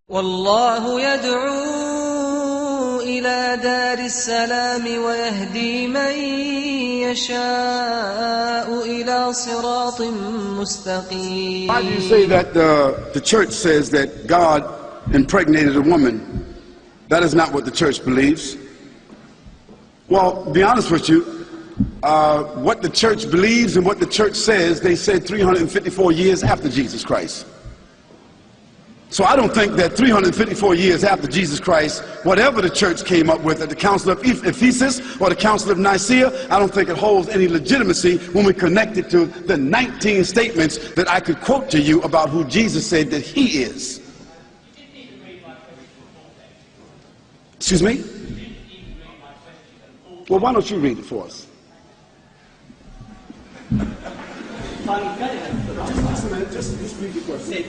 والله يدعو إلى دار السلام ويهدي من يشاء إلى صراط مستقيم. Why do you say that the church says that God impregnated a woman? That is not what the church believes. Well, to be honest with you, what the church believes and what the church says, they said 354 years after Jesus Christ. So I don't think that 354 years after Jesus Christ, whatever the church came up with at the Council of Ephesus or the Council of Nicaea, I don't think it holds any legitimacy when we connect it to the 19 statements that I could quote to you about who Jesus said that he is. Excuse me? Well, why don't you read it for us? Just read the question.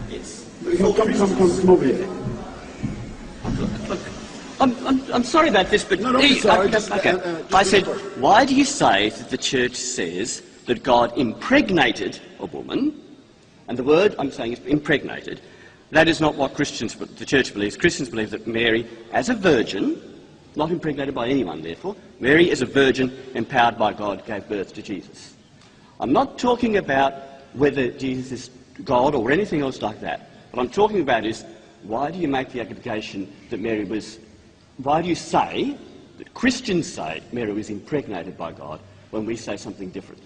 Yes. Come over here. Look, I'm sorry about this, but No, don't be sorry. I said, why do you say that the church says that God impregnated a woman? And the word I'm saying is impregnated. That is not what the church believes. Christians believe that Mary, as a virgin, not impregnated by anyone, therefore, Mary, as a virgin, empowered by God, gave birth to Jesus. I'm not talking about whether Jesus is God or anything else like that. What I'm talking about is, why do you make the accusation that Mary was... Why do you say, that Christians say, Mary was impregnated by God, when we say something different?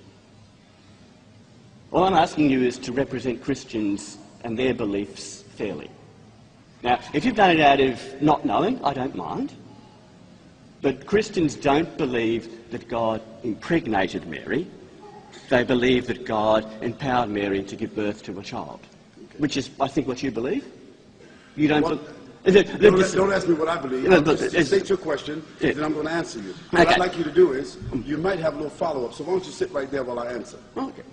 All I'm asking you is to represent Christians and their beliefs fairly. Now, if you've done it out of not knowing, I don't mind. But Christians don't believe that God impregnated Mary. They believe that God empowered Mary to give birth to a child, which is, I think, what you believe. You don't... Don't ask me what I believe. Just state your question, and then I'm going to answer you. What I'd like you to do is, you might have a little follow-up, so why don't you sit right there while I answer? Okay.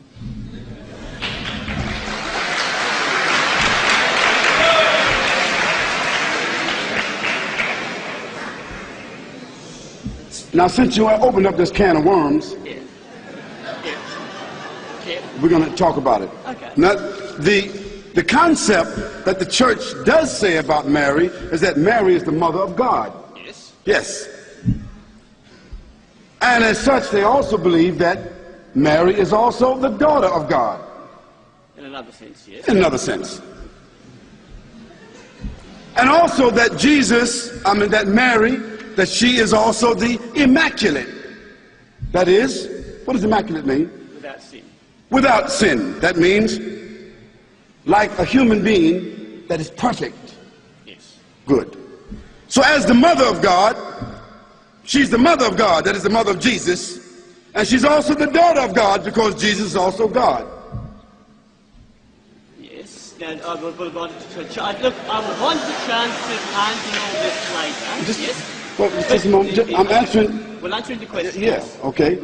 Now, since you opened up this can of worms, we're going to talk about it. Okay. Now, the concept that the church does say about Mary is that Mary is the mother of God. Yes. Yes. And as such, they also believe that Mary is also the daughter of God. In another sense, yes. In another sense. And also that that Mary, that she is also the immaculate. That is, what does immaculate mean? Without sin. Without sin. That means like a human being that is perfect. Yes. Good. So as the mother of God, she's the mother of God, that is the mother of Jesus, and she's also the daughter of God because Jesus is also God. Yes. And I want the chance to answer all this later. Yes. Well, just a moment. I'm answering. We'll answer the question. Yes. Okay.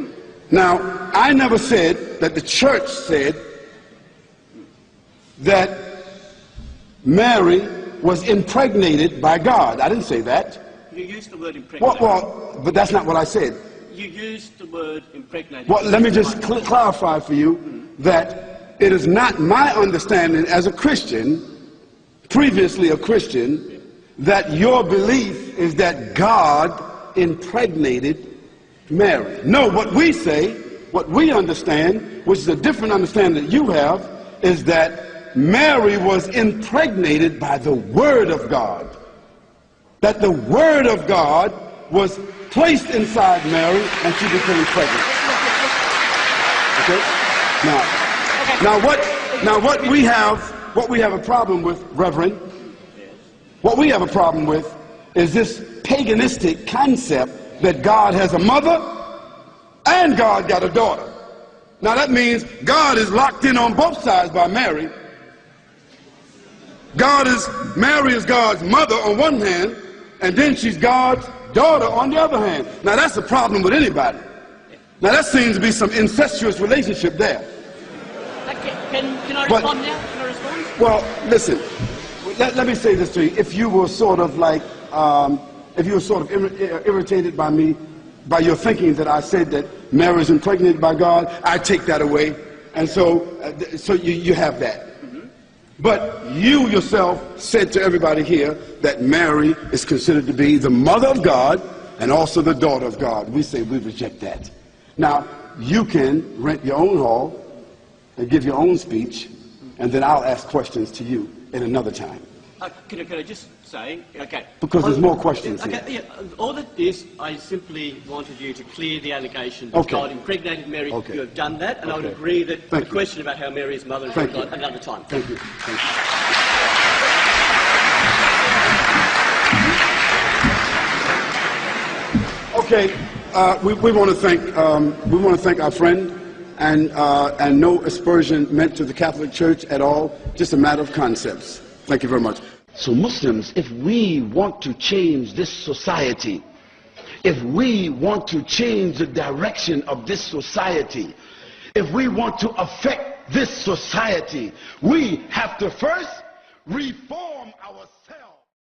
Now, I never said that the church said that Mary was impregnated by God. I didn't say that. You used the word impregnated. Well, but that's not what I said. You used the word impregnated. Well, let me just clarify for you that it is not my understanding as a Christian, previously a Christian, that your belief is that God impregnated Mary. No, what we say, what we understand, which is a different understanding that you have, is that Mary was impregnated by the Word of God. That the Word of God was placed inside Mary and she became pregnant. Okay? Now what we have a problem with, Reverend, what we have a problem with is this paganistic concept that God has a mother and God got a daughter. Now that means God is locked in on both sides by Mary. Mary is God's mother on one hand, and then she's God's daughter on the other hand. Now that's a problem with anybody. Now that seems to be some incestuous relationship there. Can I respond now? Can I respond? Well, listen, let me say this to you. If you were sort of like, irritated by me, by your thinking that I said that Mary is impregnated by God, I take that away. And so you have that. But you yourself said to everybody here that Mary is considered to be the mother of God and also the daughter of God. We say we reject that. Now, you can rent your own hall and give your own speech, and then I'll ask questions to you at another time. Can I just say, okay. Because there's more questions here. Okay, yeah, all that is, I simply wanted you to clear the allegation that God impregnated Mary. Okay. You have done that, and I would agree that the question about how Mary is mother is God another time. Thank you. Thank you. Okay, we want to thank our friend, and no aspersion meant to the Catholic Church at all. Just a matter of concepts. Thank you very much. So Muslims, if we want to change this society, if we want to change the direction of this society, if we want to affect this society, we have to first reform ourselves.